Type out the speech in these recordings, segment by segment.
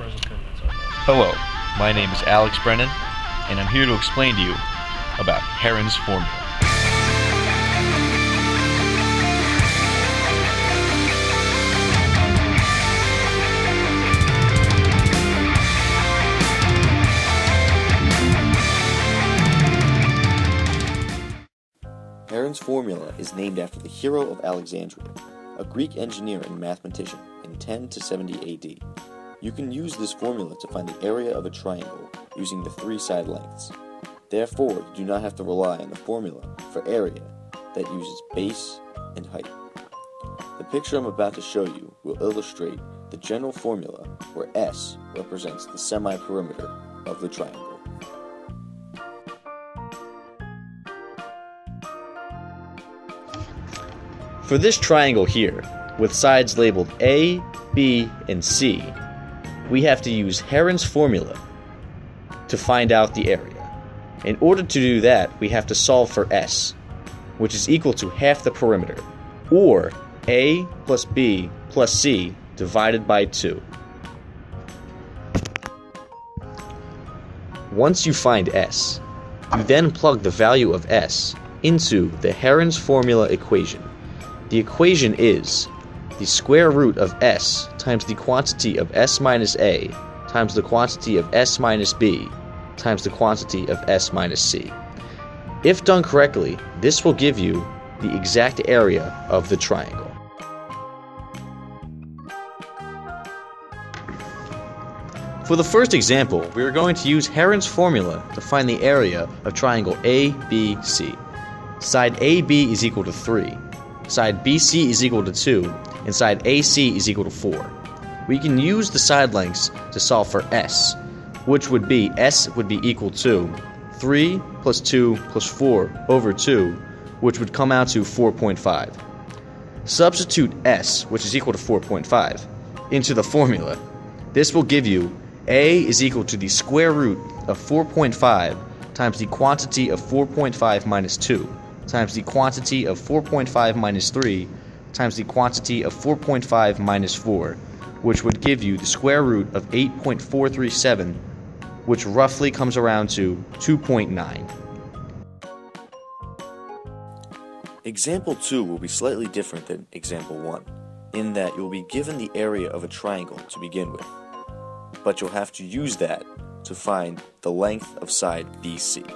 Hello, my name is Alex Brennan, and I'm here to explain to you about Heron's formula. Heron's formula is named after the hero of Alexandria, a Greek engineer and mathematician in 10 to 70 AD. You can use this formula to find the area of a triangle using the three side lengths. Therefore, you do not have to rely on the formula for area that uses base and height. The picture I'm about to show you will illustrate the general formula where S represents the semi-perimeter of the triangle. For this triangle here, with sides labeled A, B, and C, we have to use Heron's formula to find out the area. In order to do that, we have to solve for S, which is equal to half the perimeter, or A plus B plus C divided by 2. Once you find S, you then plug the value of S into the Heron's formula equation. The equation is the square root of S times the quantity of S minus A times the quantity of S minus B times the quantity of S minus C. If done correctly, this will give you the exact area of the triangle. For the first example, we are going to use Heron's formula to find the area of triangle ABC. Side AB is equal to 3. Side BC is equal to 2, and side AC is equal to 4. We can use the side lengths to solve for S, which would be S would be equal to 3 plus 2 plus 4 over 2, which would come out to 4.5. Substitute S, which is equal to 4.5, into the formula. This will give you A is equal to the square root of 4.5 times the quantity of 4.5 minus 2 times the quantity of 4.5 minus 3 times the quantity of 4.5 minus 4, which would give you the square root of 8.437, which roughly comes around to 2.9. Example 2 will be slightly different than example 1, in that you will be given the area of a triangle to begin with, but you'll have to use that to find the length of side BC.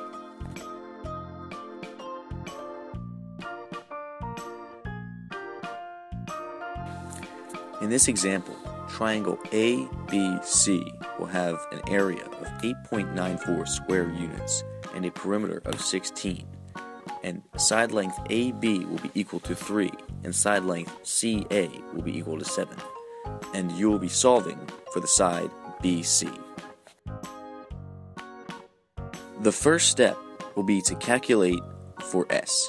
In this example, triangle ABC will have an area of 8.94 square units and a perimeter of 16, and side length AB will be equal to 3, and side length CA will be equal to 7, and you will be solving for the side BC. The first step will be to calculate for S,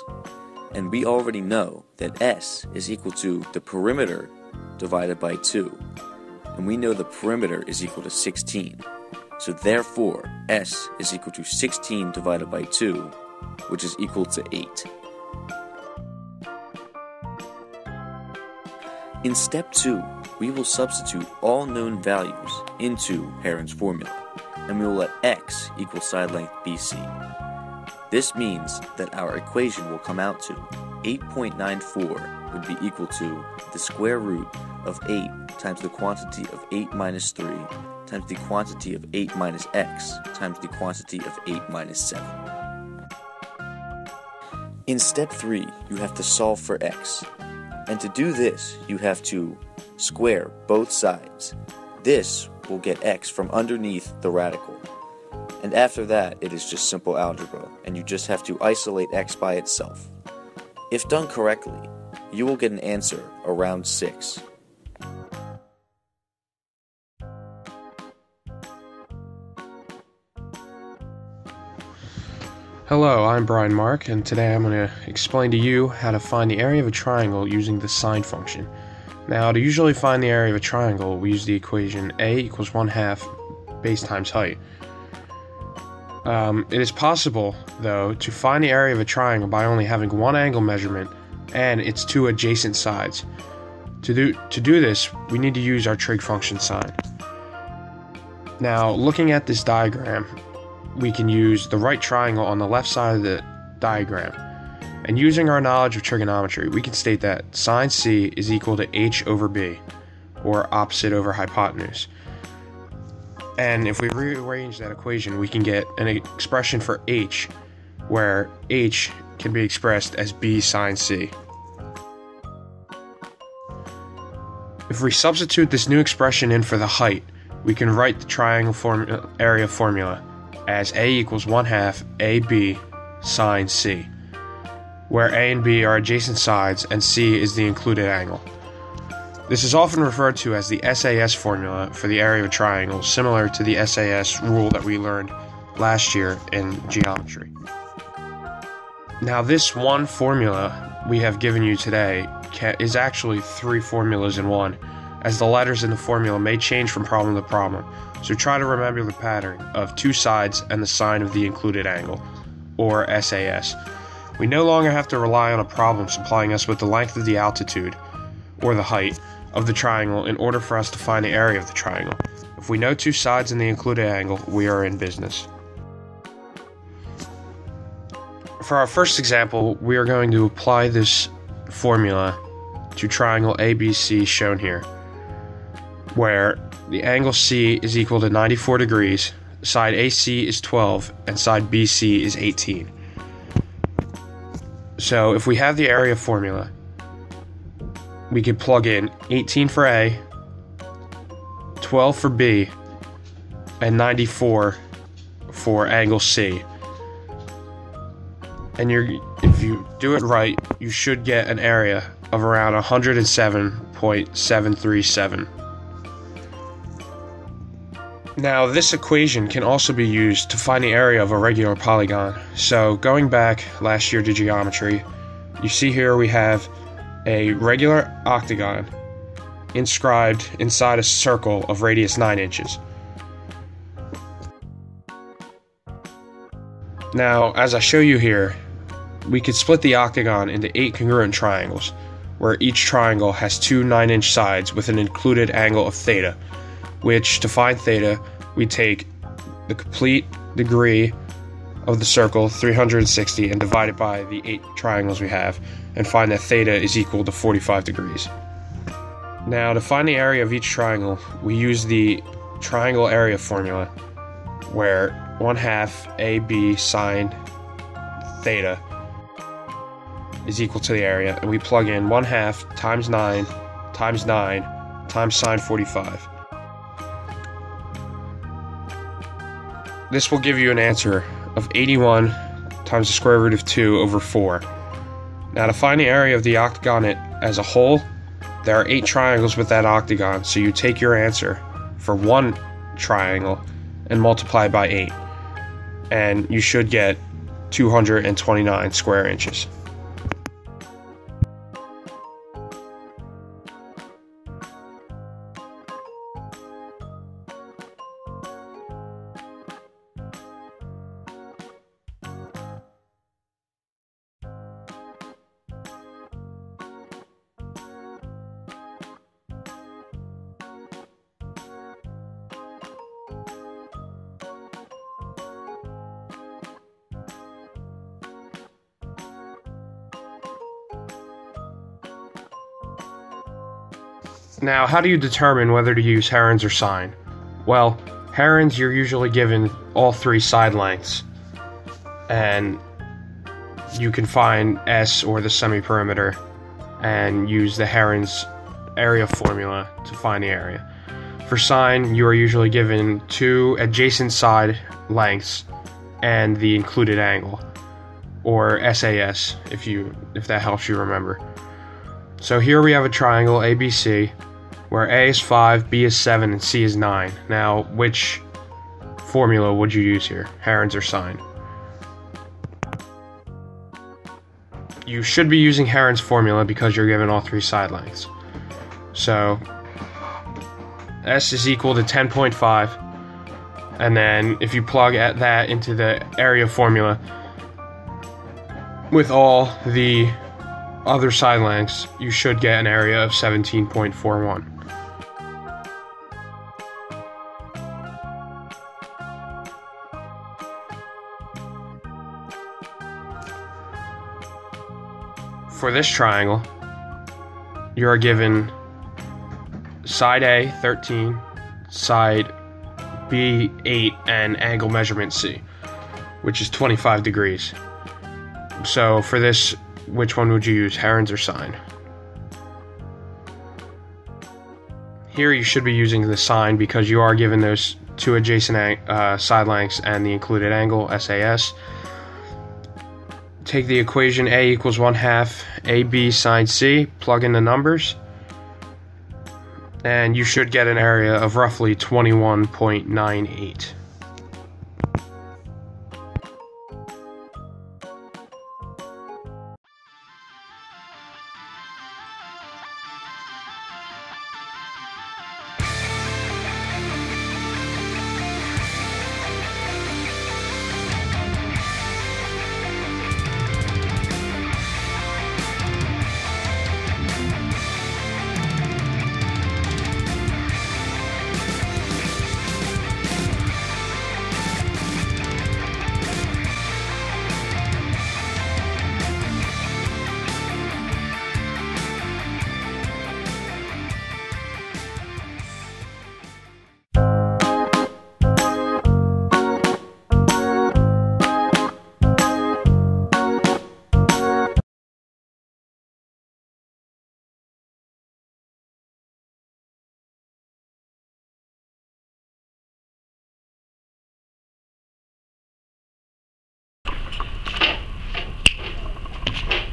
and we already know that S is equal to the perimeter divided by 2, and we know the perimeter is equal to 16, so therefore S is equal to 16 divided by 2, which is equal to 8. In step 2, we will substitute all known values into Heron's formula, and we will let x equal side length BC. This means that our equation will come out to 8.94 would be equal to the square root of 8 times the quantity of 8 minus 3 times the quantity of 8 minus x times the quantity of 8 minus 7. In step 3, you have to solve for x. And to do this, you have to square both sides. This will get x from underneath the radical. And after that, it is just simple algebra, and you just have to isolate x by itself. If done correctly, you will get an answer around 6. Hello, I'm Brian Mark, and today I'm going to explain to you how to find the area of a triangle using the sine function. Now, to usually find the area of a triangle, we use the equation A equals 1/2 base times height. It is possible, though, to find the area of a triangle by only having one angle measurement and its two adjacent sides. To do this, we need to use our trig function sine. Now, looking at this diagram, we can use the right triangle on the left side of the diagram. And using our knowledge of trigonometry, we can state that sine C is equal to h over b, or opposite over hypotenuse. And if we rearrange that equation, we can get an expression for h, where h can be expressed as b sine c. If we substitute this new expression in for the height, we can write the triangle area formula as a equals 1/2 ab sine c, where a and b are adjacent sides and c is the included angle. This is often referred to as the SAS formula for the area of a triangle, similar to the SAS rule that we learned last year in geometry. Now, this one formula we have given you today is actually 3 formulas in one, as the letters in the formula may change from problem to problem, so try to remember the pattern of 2 sides and the sine of the included angle, or SAS. We no longer have to rely on a problem supplying us with the length of the altitude, or the height, of the triangle in order for us to find the area of the triangle. If we know 2 sides and the included angle, we are in business. For our first example, we are going to apply this formula to triangle ABC shown here, where the angle C is equal to 94 degrees, side AC is 12, and side BC is 18. So if we have the area formula, we could plug in 18 for A, 12 for B, and 94 for angle C. And if you do it right, you should get an area of around 107.737. Now, this equation can also be used to find the area of a regular polygon. So, going back last year to geometry, you see here we have a regular octagon inscribed inside a circle of radius 9 inches. Now, as I show you here, we could split the octagon into 8 congruent triangles, where each triangle has 2 9-inch sides with an included angle of theta, which, to find theta, we take the complete degree of the circle, 360, and divide it by the 8 triangles we have, and find that theta is equal to 45 degrees. Now, to find the area of each triangle, we use the triangle area formula, where 1/2 AB sine theta is equal to the area, and we plug in 1/2 times 9 times 9 times sine 45. This will give you an answer of 81 times the square root of 2 over 4. Now, to find the area of the octagon as a whole, there are 8 triangles with that octagon, so you take your answer for one triangle and multiply by 8, and you should get 229 square inches. Now, how do you determine whether to use Heron's or Sine? Well, Heron's, you're usually given all 3 side lengths, and you can find S, or the semi-perimeter, and use the Heron's area formula to find the area. For Sine, you are usually given 2 adjacent side lengths and the included angle, or SAS, if that helps you remember. So here we have a triangle ABC, where A is 5, B is 7, and C is 9. Now, which formula would you use here, Heron's or Sine? You should be using Heron's formula because you're given all 3 side lengths. So, S is equal to 10.5, and then if you plug that into the area formula with all the other side lengths, you should get an area of 17.41. for this triangle, you are given side A 13, side B 8, and angle measurement C, which is 25 degrees. So for this, which one would you use, Heron's or Sine? Here you should be using the Sine because you are given those two adjacent side lengths and the included angle, SAS. Take the equation A equals 1/2 AB sine C, plug in the numbers, and you should get an area of roughly 21.98.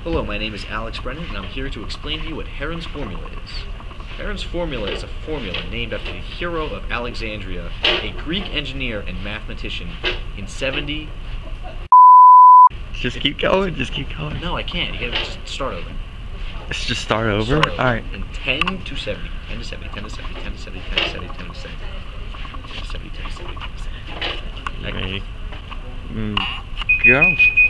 Hello, my name is Alex Brennan, and I'm here to explain to you what Heron's formula is. Heron's formula is a formula named after the hero of Alexandria, a Greek engineer and mathematician in 70... Just keep going, just keep going. No, I can't. You gotta just start over. Let's just start over? Alright. In 10 to 70. 10 to 70, 10 to 70, 10 to 70, 10 to 70, 10 to 70. 10 to 70, 10 to 70, 10 to 70. Ready? Go.